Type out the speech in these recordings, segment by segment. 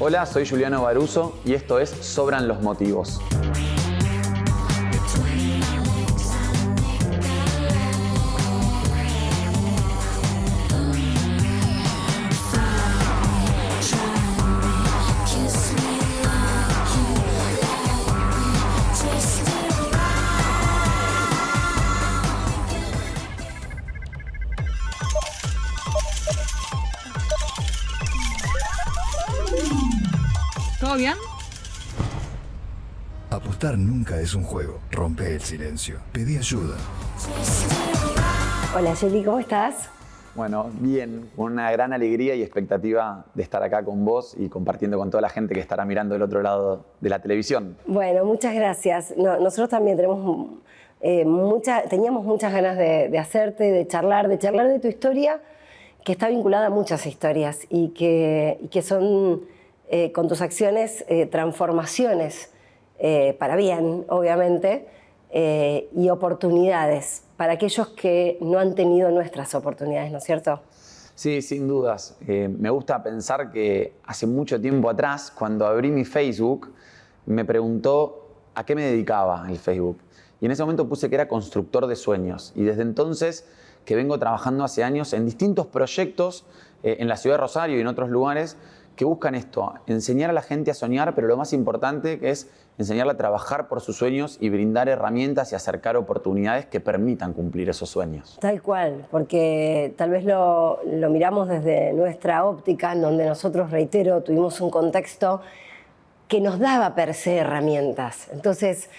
Hola, soy Juliano Baruso y esto es Sobran los Motivos. ¿Todo bien? Apostar nunca es un juego. Rompe el silencio. Pedí ayuda. Hola Juli, ¿cómo estás? Bueno, bien, con una gran alegría y expectativa de estar acá con vos y compartiendo con toda la gente que estará mirando del otro lado de la televisión. Bueno, muchas gracias. Nosotros también teníamos muchas ganas de hacerte, de charlar de tu historia, que está vinculada a muchas historias y que son, con tus acciones, transformaciones para bien, obviamente, y oportunidades para aquellos que no han tenido nuestras oportunidades, ¿no es cierto? Sí, sin dudas. Me gusta pensar que hace mucho tiempo atrás, cuando abrí mi Facebook, me preguntó a qué me dedicaba el Facebook. Y en ese momento puse que era constructor de sueños. Y desde entonces, que vengo trabajando hace años en distintos proyectos en la ciudad de Rosario y en otros lugares, que buscan esto, enseñar a la gente a soñar, pero lo más importante que es enseñarla a trabajar por sus sueños y brindar herramientas y acercar oportunidades que permitan cumplir esos sueños. Tal cual, porque tal vez lo miramos desde nuestra óptica, en donde nosotros, reitero, tuvimos un contexto que nos daba per se herramientas. Entonces,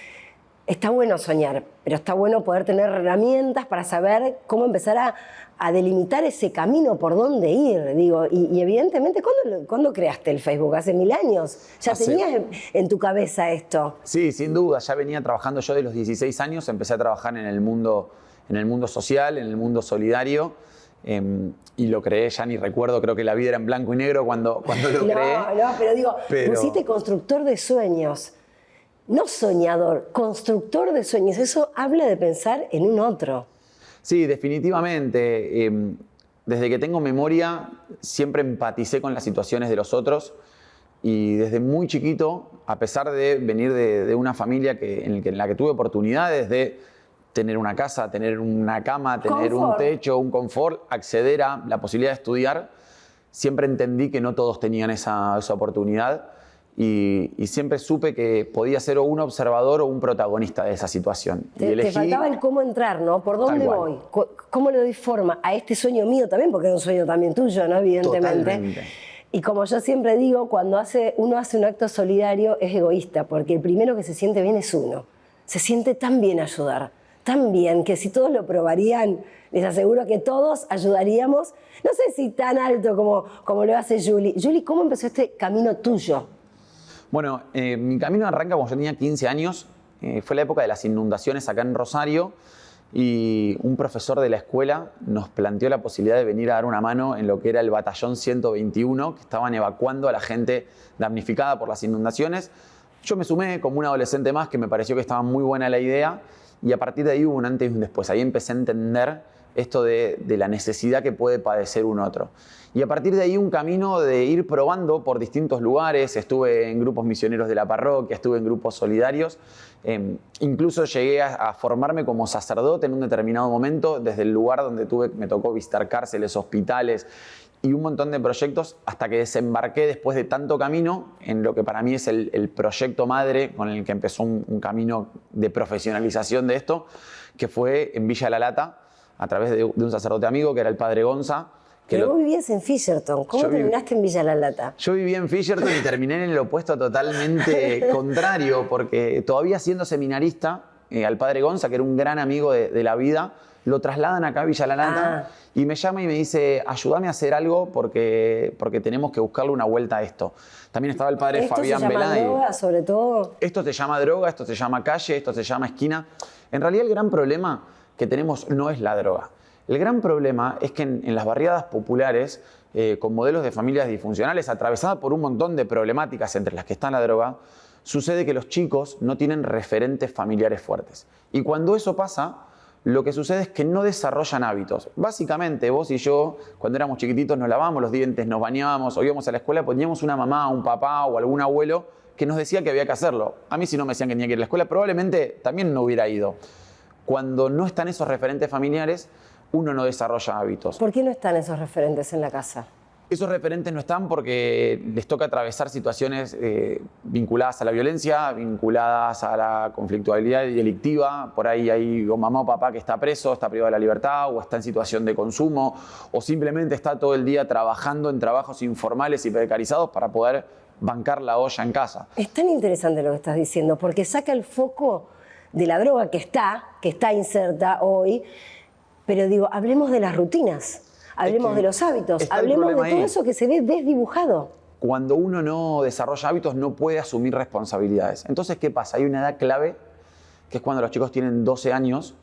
está bueno soñar, pero está bueno poder tener herramientas para saber cómo empezar a delimitar ese camino, por dónde ir. Digo, y evidentemente, ¿cuándo creaste el Facebook? ¿Hace 1000 años? ¿Ya tenías en tu cabeza esto? Sí, sin duda. Ya venía trabajando yo de los 16 años. Empecé a trabajar en el mundo social, en el mundo solidario. Y lo creé, ya ni recuerdo, creo que la vida era en blanco y negro cuando lo creé. No, pero digo, pusiste constructor de sueños. No soñador, constructor de sueños. Eso habla de pensar en un otro. Sí, definitivamente. Desde que tengo memoria, siempre empaticé con las situaciones de los otros. Y desde muy chiquito, a pesar de venir de una familia en la que tuve oportunidades de tener una casa, tener una cama, tener un techo, un confort, acceder a la posibilidad de estudiar, siempre entendí que no todos tenían esa oportunidad. Y siempre supe que podía ser o un observador o un protagonista de esa situación. Te faltaba el cómo entrar, ¿no? ¿Por dónde voy? ¿Cómo le doy forma a este sueño mío también? Porque es un sueño también tuyo, ¿no? Evidentemente. Totalmente. Y como yo siempre digo, cuando uno hace un acto solidario es egoísta, porque el primero que se siente bien es uno. Se siente tan bien ayudar, tan bien, que si todos lo probarían, les aseguro que todos ayudaríamos, no sé si tan alto como lo hace Juli. Juli, ¿cómo empezó este camino tuyo? Bueno, mi camino arranca cuando yo tenía 15 años. Fue la época de las inundaciones acá en Rosario y un profesor de la escuela nos planteó la posibilidad de venir a dar una mano en lo que era el batallón 121, que estaban evacuando a la gente damnificada por las inundaciones. Yo me sumé como un adolescente más, que me pareció que estaba muy buena la idea, y a partir de ahí hubo un antes y un después. Ahí empecé a entender esto de la necesidad que puede padecer un otro. Y a partir de ahí un camino de ir probando por distintos lugares. Estuve en grupos misioneros de la parroquia, estuve en grupos solidarios. Incluso llegué a formarme como sacerdote en un determinado momento, desde el lugar donde me tocó visitar cárceles, hospitales y un montón de proyectos, hasta que desembarqué después de tanto camino en lo que para mí es el proyecto madre con el que empezó un camino de profesionalización de esto, que fue en Villa La Lata, a través de un sacerdote amigo que era el padre Gonza. Pero vos vivías en Fisherton. ¿Cómo terminaste en Villa La Lata? Yo vivía en Fisherton y terminé en el opuesto totalmente contrario, porque todavía siendo seminarista, al padre Gonza, que era un gran amigo de la vida, lo trasladan acá a Villa La Lata y me llama y me dice, ayúdame a hacer algo porque tenemos que buscarle una vuelta a esto. También estaba el padre Fabián Belay. ¿Esto se llama droga, sobre todo? Esto se llama droga, esto se llama calle, esto se llama esquina. En realidad el gran problema que tenemos no es la droga. El gran problema es que en las barriadas populares, con modelos de familias disfuncionales, atravesadas por un montón de problemáticas entre las que está la droga, sucede que los chicos no tienen referentes familiares fuertes. Y cuando eso pasa, lo que sucede es que no desarrollan hábitos. Básicamente, vos y yo, cuando éramos chiquititos, nos lavábamos los dientes, nos bañábamos, o íbamos a la escuela, poníamos una mamá, un papá o algún abuelo que nos decía que había que hacerlo. A mí, si no me decían que tenía que ir a la escuela, probablemente también no hubiera ido. Cuando no están esos referentes familiares, uno no desarrolla hábitos. ¿Por qué no están esos referentes en la casa? Esos referentes no están porque les toca atravesar situaciones vinculadas a la violencia, vinculadas a la conflictualidad delictiva. Por ahí hay o mamá o papá que está preso, está privado de la libertad, o está en situación de consumo, o simplemente está todo el día trabajando en trabajos informales y precarizados para poder bancar la olla en casa. Es tan interesante lo que estás diciendo, porque saca el foco de la droga que está inserta hoy, pero digo, hablemos de las rutinas. Hablemos de los hábitos, hablemos de todo eso que se ve desdibujado. Cuando uno no desarrolla hábitos no puede asumir responsabilidades. Entonces, ¿qué pasa? Hay una edad clave, que es cuando los chicos tienen 12 años,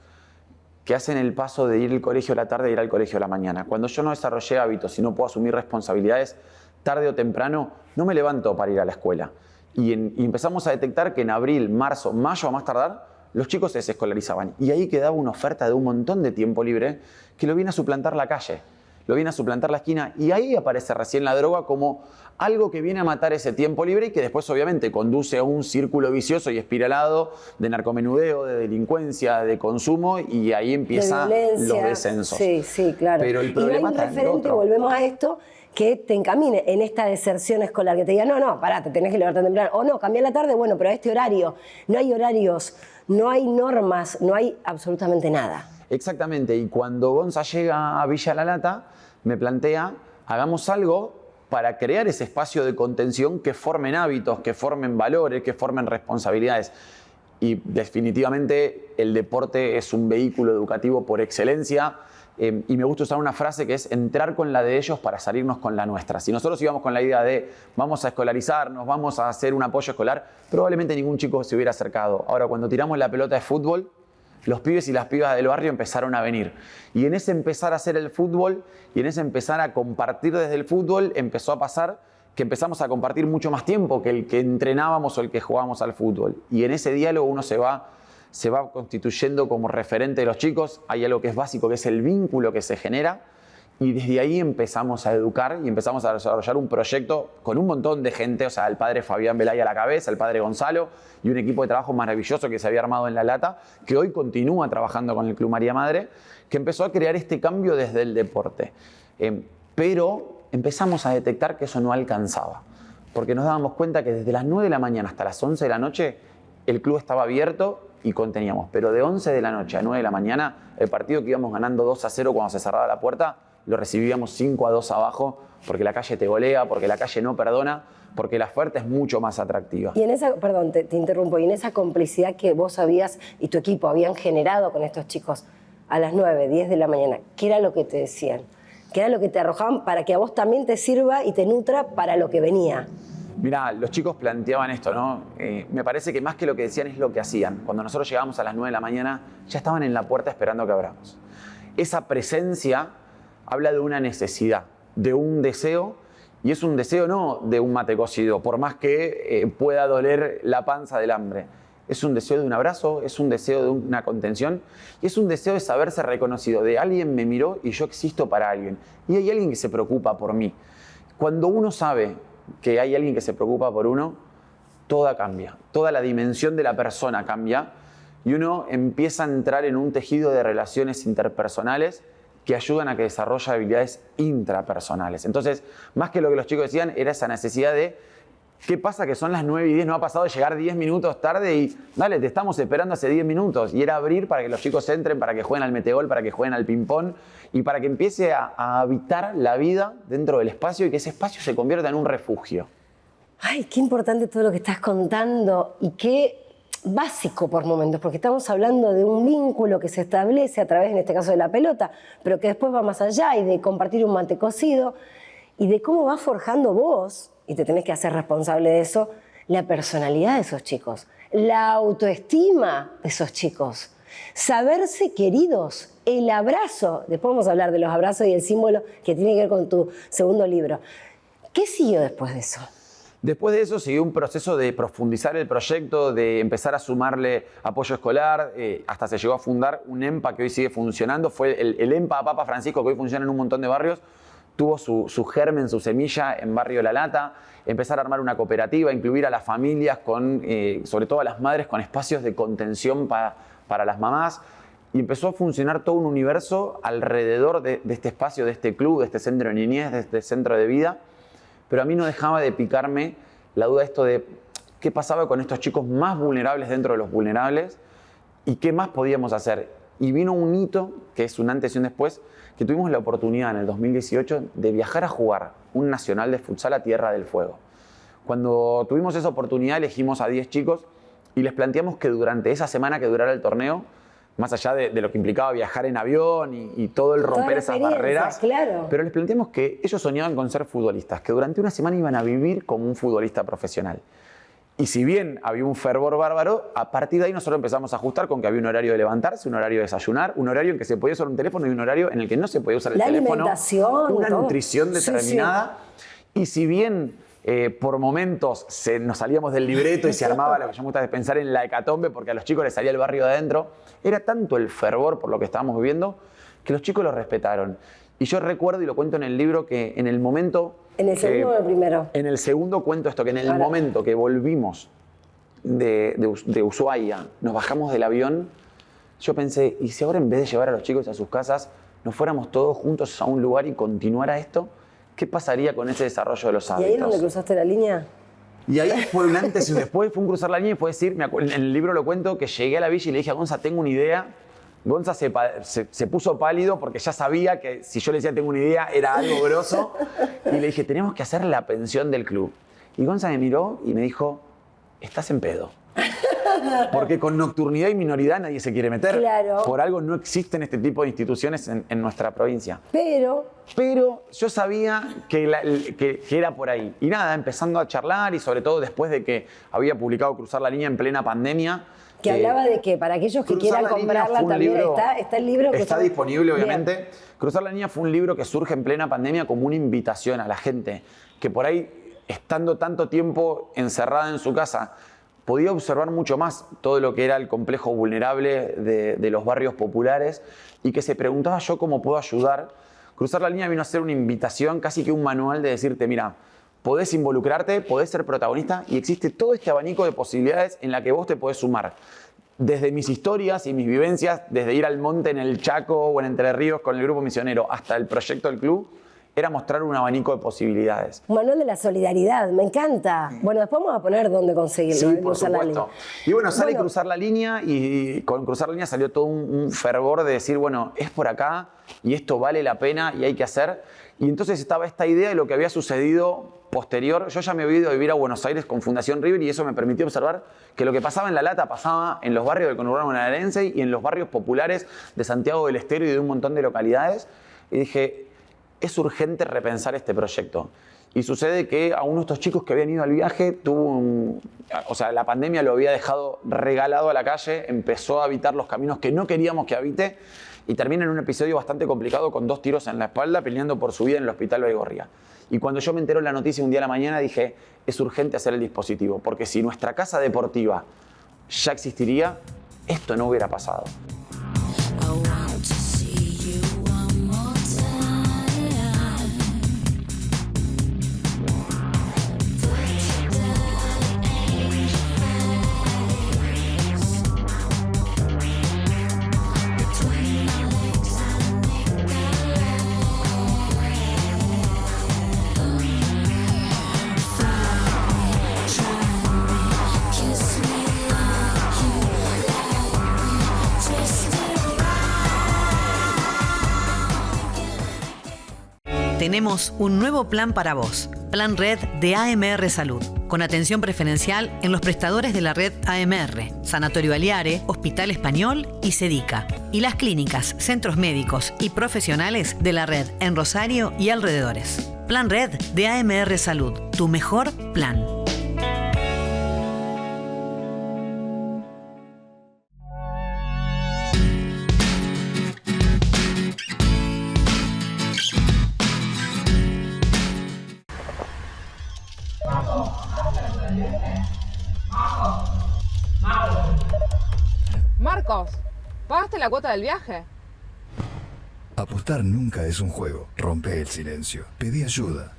que hacen el paso de ir al colegio a la tarde e ir al colegio a la mañana. Cuando yo no desarrollé hábitos y no puedo asumir responsabilidades, tarde o temprano no me levanto para ir a la escuela. Y empezamos a detectar que en abril, marzo, mayo a más tardar, los chicos se desescolarizaban. Y ahí quedaba una oferta de un montón de tiempo libre que lo viene a suplantar la calle. Lo viene a suplantar la esquina y ahí aparece recién la droga como algo que viene a matar ese tiempo libre y que después obviamente conduce a un círculo vicioso y espiralado de narcomenudeo, de delincuencia, de consumo y ahí empiezan los descensos. Sí, sí, claro. Pero el problema y no hay un referente, volvemos a esto, que te encamine en esta deserción escolar, que te diga, no, pará, te tenés que levantar temprano, o no, cambiar la tarde, bueno, pero a este horario. No hay horarios, no hay normas, no hay absolutamente nada. Exactamente, y cuando Gonza llega a Villa La Lata, me plantea, hagamos algo para crear ese espacio de contención que formen hábitos, que formen valores, que formen responsabilidades. Y definitivamente el deporte es un vehículo educativo por excelencia. Y me gusta usar una frase que es entrar con la de ellos para salirnos con la nuestra. Si nosotros íbamos con la idea de vamos a escolarizarnos, vamos a hacer un apoyo escolar, probablemente ningún chico se hubiera acercado. Ahora, cuando tiramos la pelota de fútbol, los pibes y las pibas del barrio empezaron a venir. Y en ese empezar a hacer el fútbol y en ese empezar a compartir desde el fútbol, empezó a pasar que empezamos a compartir mucho más tiempo que el que entrenábamos o el que jugábamos al fútbol. Y en ese diálogo uno se va constituyendo como referente de los chicos. Hay algo que es básico, que es el vínculo que se genera. Y desde ahí empezamos a educar y empezamos a desarrollar un proyecto con un montón de gente, o sea, el padre Fabián Belay a la cabeza, el padre Gonzalo y un equipo de trabajo maravilloso que se había armado en La Lata, que hoy continúa trabajando con el Club María Madre, que empezó a crear este cambio desde el deporte. Pero empezamos a detectar que eso no alcanzaba, porque nos dábamos cuenta que desde las 9 de la mañana hasta las 11 de la noche el club estaba abierto y conteníamos, pero de 11 de la noche a 9 de la mañana, el partido que íbamos ganando 2-0 cuando se cerraba la puerta, lo recibíamos 5-2 abajo, porque la calle te golea, porque la calle no perdona, porque la oferta es mucho más atractiva. Y en esa, perdón, te interrumpo, y en esa complicidad que vos habías y tu equipo habían generado con estos chicos a las 9, 10 de la mañana, ¿qué era lo que te decían? ¿Qué era lo que te arrojaban para que a vos también te sirva y te nutra para lo que venía? Mirá, los chicos planteaban esto, ¿no? Me parece que más que lo que decían es lo que hacían. Cuando nosotros llegábamos a las 9 de la mañana, ya estaban en la puerta esperando que abramos. Esa presencia habla de una necesidad, de un deseo, y es un deseo no de un mate cocido, por más que pueda doler la panza del hambre. Es un deseo de un abrazo, es un deseo de una contención, y es un deseo de saberse reconocido, de alguien me miró y yo existo para alguien, y hay alguien que se preocupa por mí. Cuando uno sabe que hay alguien que se preocupa por uno, todo cambia, toda la dimensión de la persona cambia, y uno empieza a entrar en un tejido de relaciones interpersonales que ayudan a que desarrolle habilidades intrapersonales. Entonces, más que lo que los chicos decían, era esa necesidad de ¿qué pasa que son las 9 y 10? No ha pasado de llegar 10 minutos tarde y dale, te estamos esperando hace 10 minutos. Y era abrir para que los chicos entren, para que jueguen al metegol, para que jueguen al ping-pong y para que empiece a habitar la vida dentro del espacio y que ese espacio se convierta en un refugio. Ay, qué importante todo lo que estás contando y qué básico por momentos, porque estamos hablando de un vínculo que se establece a través, en este caso, de la pelota, pero que después va más allá y de compartir un mate cocido y de cómo va forjando vos, y te tenés que hacer responsable de eso, la personalidad de esos chicos, la autoestima de esos chicos, saberse queridos, el abrazo. Después vamos a hablar de los abrazos y el símbolo que tiene que ver con tu segundo libro. ¿Qué siguió después de eso? Después de eso siguió un proceso de profundizar el proyecto, de empezar a sumarle apoyo escolar, hasta se llegó a fundar un EMPA que hoy sigue funcionando. Fue el EMPA Papa Francisco, que hoy funciona en un montón de barrios, tuvo su germen, su semilla en Barrio La Lata. Empezar a armar una cooperativa, incluir a las familias, sobre todo a las madres, con espacios de contención para las mamás. Y empezó a funcionar todo un universo alrededor de este espacio, de este club, de este centro de niñez, de este centro de vida. Pero a mí no dejaba de picarme la duda de esto de qué pasaba con estos chicos más vulnerables dentro de los vulnerables y qué más podíamos hacer. Y vino un hito, que es un antes y un después, que tuvimos la oportunidad en el 2018 de viajar a jugar un nacional de futsal a Tierra del Fuego. Cuando tuvimos esa oportunidad elegimos a 10 chicos y les planteamos que durante esa semana que durara el torneo, más allá de lo que implicaba viajar en avión y todo el romper esas barreras, claro. Pero les planteamos que ellos soñaban con ser futbolistas, que durante una semana iban a vivir como un futbolista profesional. Y si bien había un fervor bárbaro, a partir de ahí nosotros empezamos a ajustar con que había un horario de levantarse, un horario de desayunar, un horario en que se podía usar un teléfono y un horario en el que no se podía usar el teléfono. La alimentación. Una todo. nutrición determinada. Sí. Y si bien por momentos nos salíamos del libreto y se armaba lo que yo me gusta pensar en la hecatombe porque a los chicos les salía el barrio de adentro, era tanto el fervor por lo que estábamos viviendo que los chicos lo respetaron. Y yo recuerdo, y lo cuento en el libro, que en el momento... ¿En el segundo o el primero? En el segundo cuento esto, que en el momento que volvimos de Ushuaia, nos bajamos del avión, yo pensé, ¿y si ahora en vez de llevar a los chicos a sus casas, nos fuéramos todos juntos a un lugar y continuara esto? ¿Qué pasaría con ese desarrollo de los hábitos? ¿Y ahí es donde cruzaste la línea? Y ahí fue un antes y un después, fue un cruzar la línea y fue decir, en el libro lo cuento, que llegué a la villa y le dije a Gonza, tengo una idea. Gonza se puso pálido porque ya sabía que si yo le decía tengo una idea era algo grosso. Y le dije, tenemos que hacer la pensión del club. Y Gonza me miró y me dijo, estás en pedo. Porque con nocturnidad y minoridad nadie se quiere meter. Claro. Por algo no existen este tipo de instituciones en nuestra provincia. Pero yo sabía que era por ahí. Y nada, empezando a charlar y sobre todo después de que había publicado Cruzar la Línea en plena pandemia. Que hablaba de que para aquellos que quieran comprarla también está el libro. Está disponible, obviamente. Bien. Cruzar la Línea fue un libro que surge en plena pandemia como una invitación a la gente que por ahí, estando tanto tiempo encerrada en su casa, podía observar mucho más todo lo que era el complejo vulnerable de los barrios populares y que se preguntaba yo cómo puedo ayudar. Cruzar la Línea vino a ser una invitación, casi que un manual de decirte, mira, podés involucrarte, podés ser protagonista y existe todo este abanico de posibilidades en la que vos te podés sumar. Desde mis historias y mis vivencias, desde ir al monte en el Chaco o en Entre Ríos con el grupo misionero hasta el proyecto del club, era mostrar un abanico de posibilidades. Un manual de la solidaridad, me encanta. Bueno, después vamos a poner dónde conseguirlo. Sí, por supuesto. Y bueno, sale Cruzar la Línea y con Cruzar la Línea salió todo un fervor de decir, bueno, es por acá y esto vale la pena y hay que hacer. Y entonces estaba esta idea de lo que había sucedido posterior. Yo ya me había ido a vivir a Buenos Aires con Fundación River y eso me permitió observar que lo que pasaba en La Lata pasaba en los barrios del conurbano bonaerense y en los barrios populares de Santiago del Estero y de un montón de localidades. Y dije, es urgente repensar este proyecto. Y sucede que a uno de estos chicos que habían ido al viaje la pandemia lo había dejado regalado a la calle, empezó a habitar los caminos que no queríamos que habite y termina en un episodio bastante complicado con 2 tiros en la espalda peleando por su vida en el hospital Baigorria. Y cuando yo me enteré en la noticia un día a la mañana dije, es urgente hacer el dispositivo, porque si nuestra casa deportiva ya existiría, esto no hubiera pasado. Tenemos un nuevo plan para vos, Plan Red de AMR Salud, con atención preferencial en los prestadores de la red AMR, Sanatorio Aliare, Hospital Español y Sedica, y las clínicas, centros médicos y profesionales de la red en Rosario y alrededores. Plan Red de AMR Salud, tu mejor plan. Marcos, ¿pagaste la cuota del viaje? Apostar nunca es un juego. Rompe el silencio. Pedí ayuda.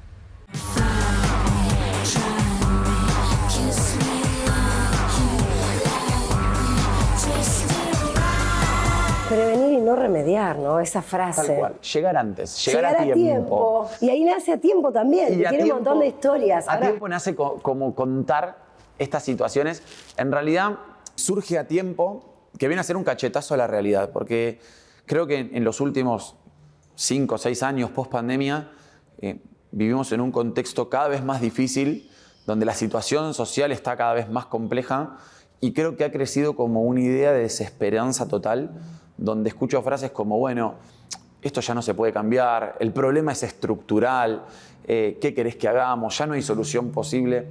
Prevenir y no remediar, ¿no? Esa frase. Tal cual. Llegar antes, llegar a tiempo. tiempo. Y ahí nace A Tiempo también, Y que A tiene un Tiempo- montón de historias. A Ahora, Tiempo nace como contar estas situaciones. En realidad surge A Tiempo, que viene a ser un cachetazo a la realidad, porque creo que en los últimos 5 o 6 años post pandemia vivimos en un contexto cada vez más difícil, donde la situación social está cada vez más compleja y creo que ha crecido como una idea de desesperanza total, donde escucho frases como, bueno, esto ya no se puede cambiar, el problema es estructural, ¿qué querés que hagamos? Ya no hay solución posible.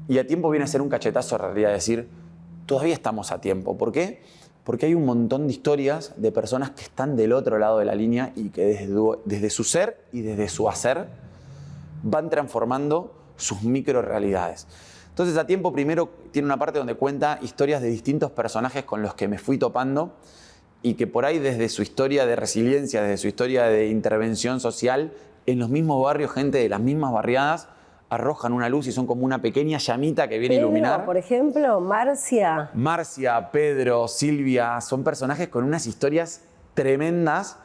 Y A Tiempo viene a ser un cachetazo en realidad, decir, todavía estamos a tiempo. ¿Por qué? Porque hay un montón de historias de personas que están del otro lado de la línea y que desde su ser y desde su hacer van transformando sus microrealidades. Entonces A Tiempo primero tiene una parte donde cuenta historias de distintos personajes con los que me fui topando y que por ahí desde su historia de resiliencia, desde su historia de intervención social, en los mismos barrios, gente de las mismas barriadas, arrojan una luz y son como una pequeña llamita que viene a iluminar. por ejemplo, Marcia. Marcia, Pedro, Silvia, son personajes con unas historias tremendas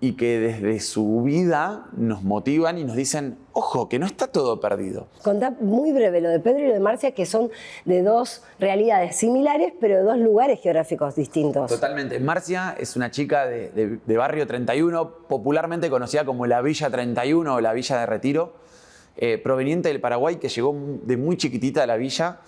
y que desde su vida nos motivan y nos dicen, ojo, que no está todo perdido. Contá muy breve lo de Pedro y lo de Marcia, que son de dos realidades similares, pero de dos lugares geográficos distintos. Totalmente. Marcia es una chica de Barrio 31, popularmente conocida como la Villa 31 o la Villa de Retiro, proveniente del Paraguay, que llegó de muy chiquitita a la villa,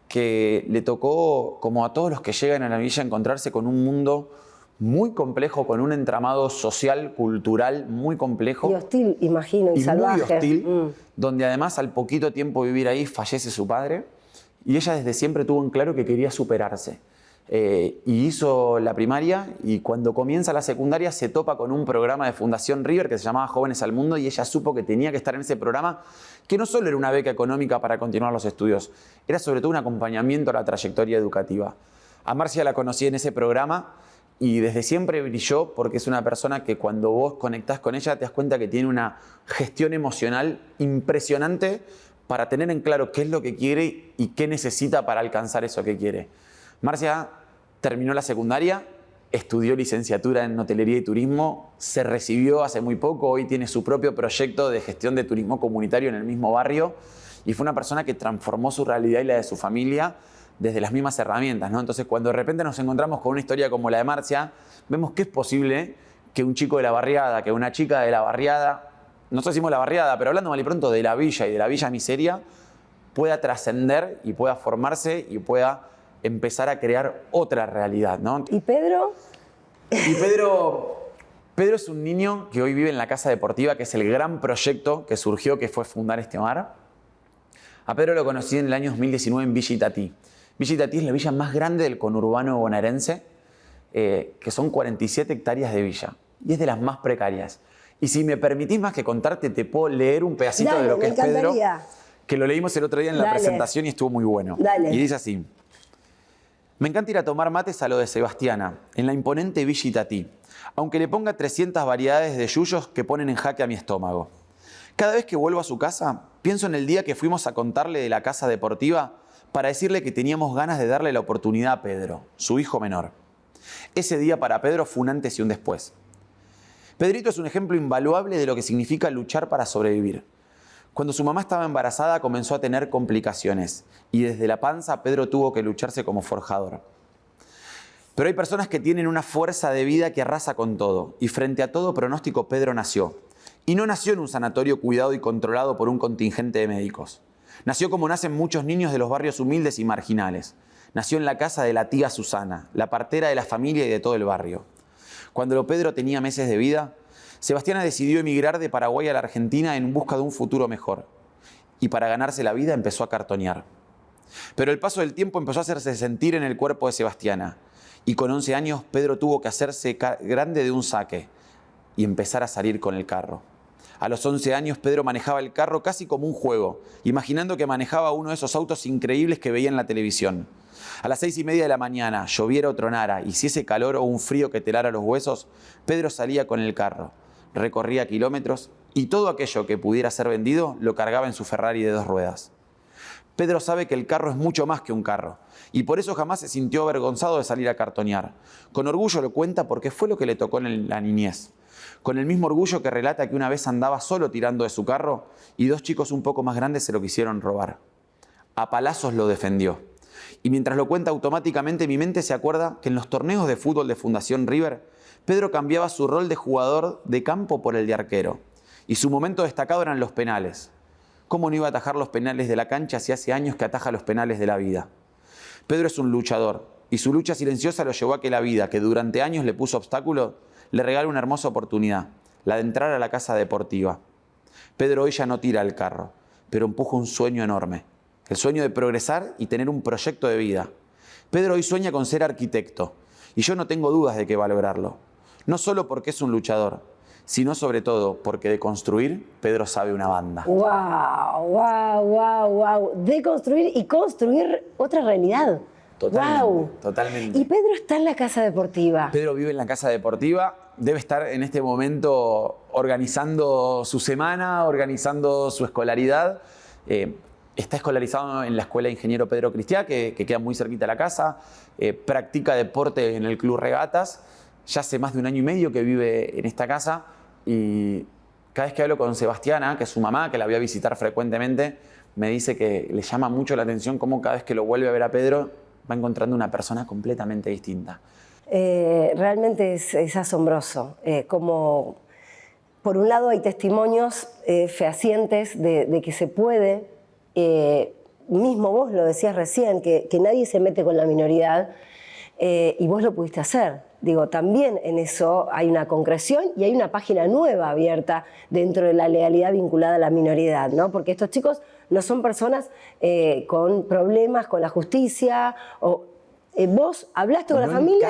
que le tocó, como a todos los que llegan a la villa, encontrarse con un mundo muy complejo, con un entramado social, cultural muy complejo. Y hostil, imagino, y salvaje. Muy hostil, donde además al poquito tiempo de vivir ahí fallece su padre y ella desde siempre tuvo en claro que quería superarse. Y hizo la primaria y cuando comienza la secundaria se topa con un programa de Fundación River que se llamaba Jóvenes al Mundo y ella supo que tenía que estar en ese programa, que no solo era una beca económica para continuar los estudios, era sobre todo un acompañamiento a la trayectoria educativa. A Marcia la conocí en ese programa y desde siempre brilló porque es una persona que cuando vos conectás con ella te das cuenta que tiene una gestión emocional impresionante para tener en claro qué es lo que quiere y qué necesita para alcanzar eso que quiere. Marcia terminó la secundaria, estudió licenciatura en hotelería y turismo, se recibió hace muy poco, hoy tiene su propio proyecto de gestión de turismo comunitario en el mismo barrio y fue una persona que transformó su realidad y la de su familia desde las mismas herramientas, ¿no? Entonces, cuando de repente nos encontramos con una historia como la de Marcia, vemos que es posible que un chico de la barriada, que una chica de la barriada, nosotros decimos la barriada, pero hablando mal y pronto de la villa y de la villa miseria, pueda trascender y pueda formarse y pueda empezar a crear otra realidad, ¿no? ¿Y Pedro? Y Pedro es un niño que hoy vive en la Casa Deportiva, que es el gran proyecto que surgió, que fue fundar este hogar. A Pedro lo conocí en el año 2019 en Villa Itatí. Villa Itatí es la villa más grande del conurbano bonaerense, que son 47 hectáreas de villa, y es de las más precarias. Y si me permitís más que contarte, te puedo leer un pedacito Dale, de lo que me es Pedro, encantaría. que lo leímos el otro día en la Dale. presentación y estuvo muy bueno. Dale. Y dice así: me encanta ir a tomar mates a lo de Sebastiana, en la imponente Villa Itatí, aunque le ponga 300 variedades de yuyos que ponen en jaque a mi estómago. Cada vez que vuelvo a su casa, pienso en el día que fuimos a contarle de la casa deportiva para decirle que teníamos ganas de darle la oportunidad a Pedro, su hijo menor. Ese día para Pedro fue un antes y un después. Pedrito es un ejemplo invaluable de lo que significa luchar para sobrevivir. Cuando su mamá estaba embarazada comenzó a tener complicaciones y desde la panza Pedro tuvo que lucharse como forjador. Pero hay personas que tienen una fuerza de vida que arrasa con todo y frente a todo pronóstico Pedro nació. Y no nació en un sanatorio cuidado y controlado por un contingente de médicos. Nació como nacen muchos niños de los barrios humildes y marginales. Nació en la casa de la tía Susana, la partera de la familia y de todo el barrio. Cuando Pedro tenía meses de vida, Sebastiana decidió emigrar de Paraguay a la Argentina en busca de un futuro mejor. Y para ganarse la vida empezó a cartonear. Pero el paso del tiempo empezó a hacerse sentir en el cuerpo de Sebastiana. Y con 11 años Pedro tuvo que hacerse grande de un saque y empezar a salir con el carro. A los 11 años, Pedro manejaba el carro casi como un juego, imaginando que manejaba uno de esos autos increíbles que veía en la televisión. A las 6:30 de la mañana, lloviera o tronara, hiciese calor o un frío que te helara los huesos, Pedro salía con el carro, recorría kilómetros y todo aquello que pudiera ser vendido lo cargaba en su Ferrari de 2 ruedas. Pedro sabe que el carro es mucho más que un carro y por eso jamás se sintió avergonzado de salir a cartonear. Con orgullo lo cuenta porque fue lo que le tocó en la niñez. Con el mismo orgullo que relata que una vez andaba solo tirando de su carro y 2 chicos un poco más grandes se lo quisieron robar. A palazos lo defendió. Y mientras lo cuenta automáticamente mi mente se acuerda que en los torneos de fútbol de Fundación River, Pedro cambiaba su rol de jugador de campo por el de arquero. Y su momento destacado eran los penales. ¿Cómo no iba a atajar los penales de la cancha si hace años que ataja los penales de la vida? Pedro es un luchador y su lucha silenciosa lo llevó a que la vida, que durante años le puso obstáculos, le regala una hermosa oportunidad, la de entrar a la casa deportiva. Pedro hoy ya no tira el carro, pero empuja un sueño enorme, el sueño de progresar y tener un proyecto de vida. Pedro hoy sueña con ser arquitecto y yo no tengo dudas de que va a lograrlo. No solo porque es un luchador, sino sobre todo porque de construir, Pedro sabe una banda. ¡Wow! ¡Wow! ¡Wow! ¡Wow! De construir y construir otra realidad. Totalmente, ¡Wow! totalmente. Y Pedro está en la casa deportiva. Pedro vive en la casa deportiva, debe estar en este momento organizando su semana, organizando su escolaridad. Está escolarizado en la Escuela de Ingeniero Pedro Cristiá, que queda muy cerquita de la casa. Practica deporte en el Club Regatas. Ya hace más de 1 año y medio que vive en esta casa y cada vez que hablo con Sebastiana, que es su mamá, que la voy a visitar frecuentemente, me dice que le llama mucho la atención cómo cada vez que lo vuelve a ver a Pedro va encontrando una persona completamente distinta. Realmente es asombroso. Como por un lado hay testimonios fehacientes de que se puede, mismo vos lo decías recién, que nadie se mete con la minoridad y vos lo pudiste hacer. Digo, también en eso hay una concreción y hay una página nueva abierta dentro de la legalidad vinculada a la minoridad, ¿no? Porque estos chicos no son personas con problemas con la justicia. Vos hablaste con la familia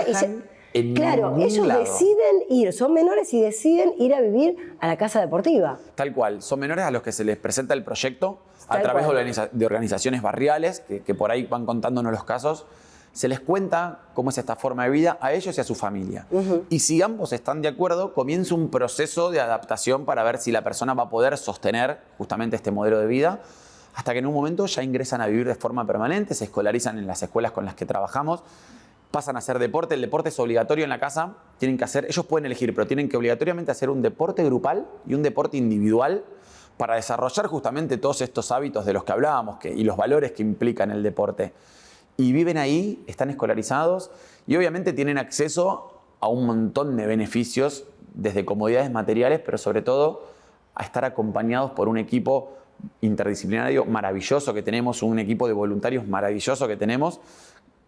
y claro, ellos deciden ir, son menores y deciden ir a vivir a la casa deportiva. Tal cual, son menores a los que se les presenta el proyecto a través de organizaciones barriales que por ahí van contándonos los casos. Se les cuenta cómo es esta forma de vida a ellos y a su familia. Y si ambos están de acuerdo, comienza un proceso de adaptación para ver si la persona va a poder sostener justamente este modelo de vida, hasta que en un momento ya ingresan a vivir de forma permanente, se escolarizan en las escuelas con las que trabajamos, pasan a hacer deporte. El deporte es obligatorio en la casa, tienen que hacer, ellos pueden elegir, pero tienen que obligatoriamente hacer un deporte grupal y un deporte individual para desarrollar justamente todos estos hábitos de los que hablábamos y los valores que implican el deporte. Y viven ahí, están escolarizados y obviamente tienen acceso a un montón de beneficios, desde comodidades materiales, pero sobre todo a estar acompañados por un equipo interdisciplinario maravilloso que tenemos, un equipo de voluntarios maravilloso que tenemos,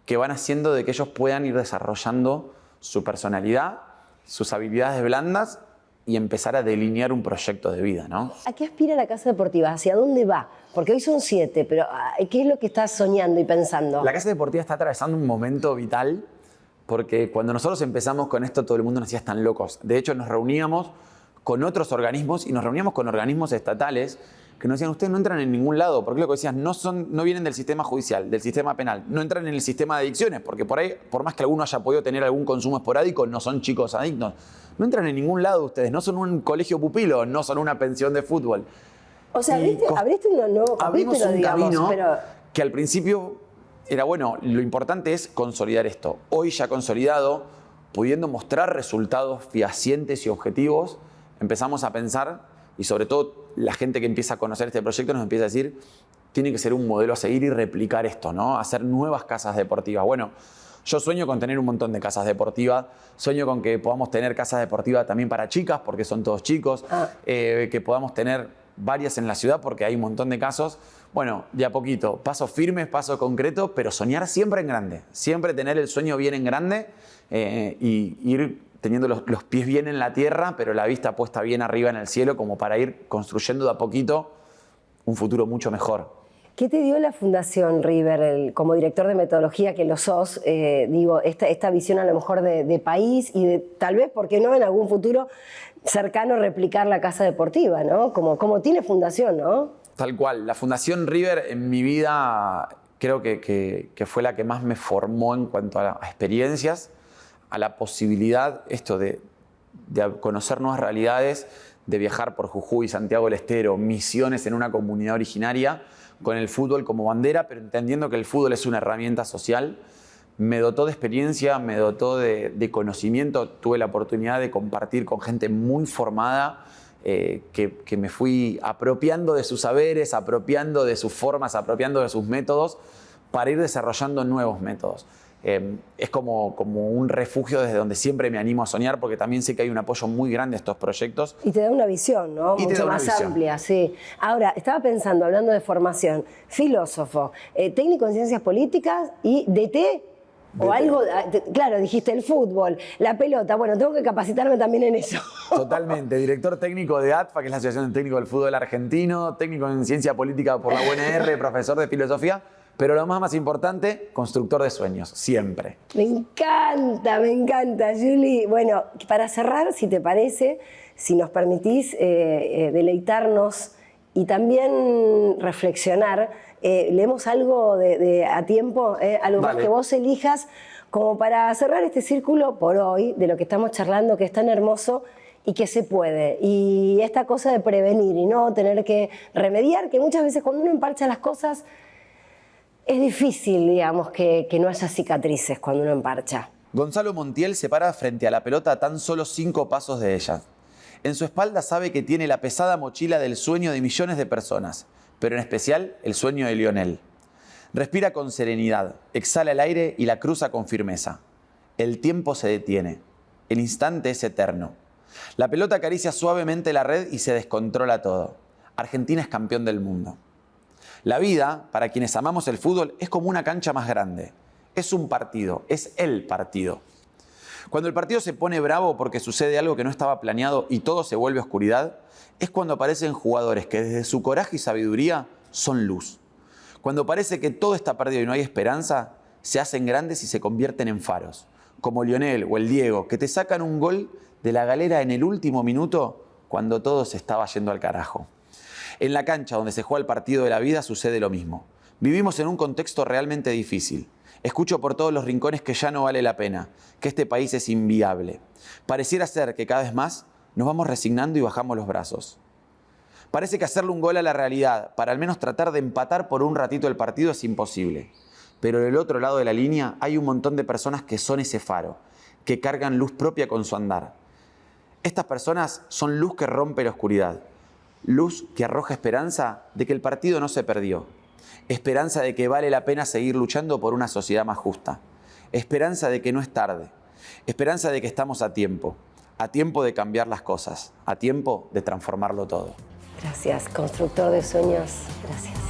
que van haciendo de que ellos puedan ir desarrollando su personalidad, sus habilidades blandas y empezar a delinear un proyecto de vida, ¿no? ¿A qué aspira la casa deportiva? ¿Hacia dónde va? Porque hoy son 7, pero ¿qué es lo que estás soñando y pensando? La casa deportiva está atravesando un momento vital porque cuando nosotros empezamos con esto todo el mundo nos decía están locos. De hecho nos reuníamos con otros organismos y nos reuníamos con organismos estatales que nos decían ustedes no entran en ningún lado, porque lo que decías no vienen del sistema judicial, del sistema penal, no entran en el sistema de adicciones, porque por ahí, por más que alguno haya podido tener algún consumo esporádico, no son chicos adictos. No entran en ningún lado ustedes, no son un colegio pupilo, no son una pensión de fútbol. O sea, abriste un nuevo abrimos capítulo, un digamos, camino pero... que al principio era bueno, lo importante es consolidar esto. Hoy ya consolidado, pudiendo mostrar resultados fehacientes y objetivos, empezamos a pensar, y sobre todo la gente que empieza a conocer este proyecto nos empieza a decir, tiene que ser un modelo a seguir y replicar esto, ¿no? Hacer nuevas casas deportivas. Bueno, yo sueño con tener un montón de casas deportivas, sueño con que podamos tener casas deportivas también para chicas, porque son todos chicos, que podamos tener varias en la ciudad, porque hay un montón de casos. Bueno, de a poquito, pasos firmes, pasos concretos, pero soñar siempre en grande, siempre tener el sueño bien en grande y ir teniendo los pies bien en la tierra, pero la vista puesta bien arriba en el cielo, como para ir construyendo de a poquito un futuro mucho mejor. ¿Qué te dio la Fundación River como director de metodología que lo sos? Esta visión a lo mejor de país y de tal vez, ¿por qué no, en algún futuro cercano replicar la casa deportiva, ¿no? Como tiene Fundación, ¿no? Tal cual. La Fundación River en mi vida creo que fue la que más me formó en cuanto a experiencias, a la posibilidad de conocer nuevas realidades, de viajar por Jujuy, Santiago del Estero, Misiones en una comunidad originaria, con el fútbol como bandera, pero entendiendo que el fútbol es una herramienta social. Me dotó de experiencia, me dotó de conocimiento. Tuve la oportunidad de compartir con gente muy formada, que me fui apropiando de sus saberes, apropiando de sus formas, apropiando de sus métodos, para ir desarrollando nuevos métodos. Es como un refugio desde donde siempre me animo a soñar, porque también sé que hay un apoyo muy grande a estos proyectos. Y te da una visión, ¿no? Mucho más amplia, sí. Ahora, estaba pensando, hablando de formación, filósofo, técnico en ciencias políticas y DT, o algo, claro, dijiste el fútbol, la pelota, bueno, tengo que capacitarme también en eso. Totalmente, director técnico de ATFA, que es la Asociación Técnico del Fútbol Argentino, técnico en ciencia política por la UNR, profesor de filosofía. Pero lo más importante, constructor de sueños, siempre. Me encanta, Juli. Bueno, para cerrar, si te parece, si nos permitís deleitarnos y también reflexionar, leemos algo a tiempo, algo más que vos elijas, como para cerrar este círculo por hoy, de lo que estamos charlando, que es tan hermoso y que se puede. Y esta cosa de prevenir y no tener que remediar, que muchas veces cuando uno emparcha las cosas, es difícil, digamos, que no haya cicatrices cuando uno emparcha. Gonzalo Montiel se para frente a la pelota a tan solo 5 pasos de ella. En su espalda sabe que tiene la pesada mochila del sueño de millones de personas, pero en especial el sueño de Lionel. Respira con serenidad, exhala el aire y la cruza con firmeza. El tiempo se detiene. El instante es eterno. La pelota acaricia suavemente la red y se descontrola todo. Argentina es campeón del mundo. La vida, para quienes amamos el fútbol, es como una cancha más grande. Es un partido, es el partido. Cuando el partido se pone bravo porque sucede algo que no estaba planeado y todo se vuelve oscuridad, es cuando aparecen jugadores que desde su coraje y sabiduría son luz. Cuando parece que todo está perdido y no hay esperanza, se hacen grandes y se convierten en faros, como Lionel o el Diego, que te sacan un gol de la galera en el último minuto cuando todo se estaba yendo al carajo. En la cancha donde se juega el partido de la vida sucede lo mismo. Vivimos en un contexto realmente difícil. Escucho por todos los rincones que ya no vale la pena, que este país es inviable. Pareciera ser que cada vez más nos vamos resignando y bajamos los brazos. Parece que hacerle un gol a la realidad, para al menos tratar de empatar por un ratito el partido, es imposible. Pero del otro lado de la línea hay un montón de personas que son ese faro, que cargan luz propia con su andar. Estas personas son luz que rompe la oscuridad. Luz que arroja esperanza de que el partido no se perdió. Esperanza de que vale la pena seguir luchando por una sociedad más justa. Esperanza de que no es tarde. Esperanza de que estamos a tiempo de cambiar las cosas, a tiempo de transformarlo todo. Gracias, constructor de sueños. Gracias.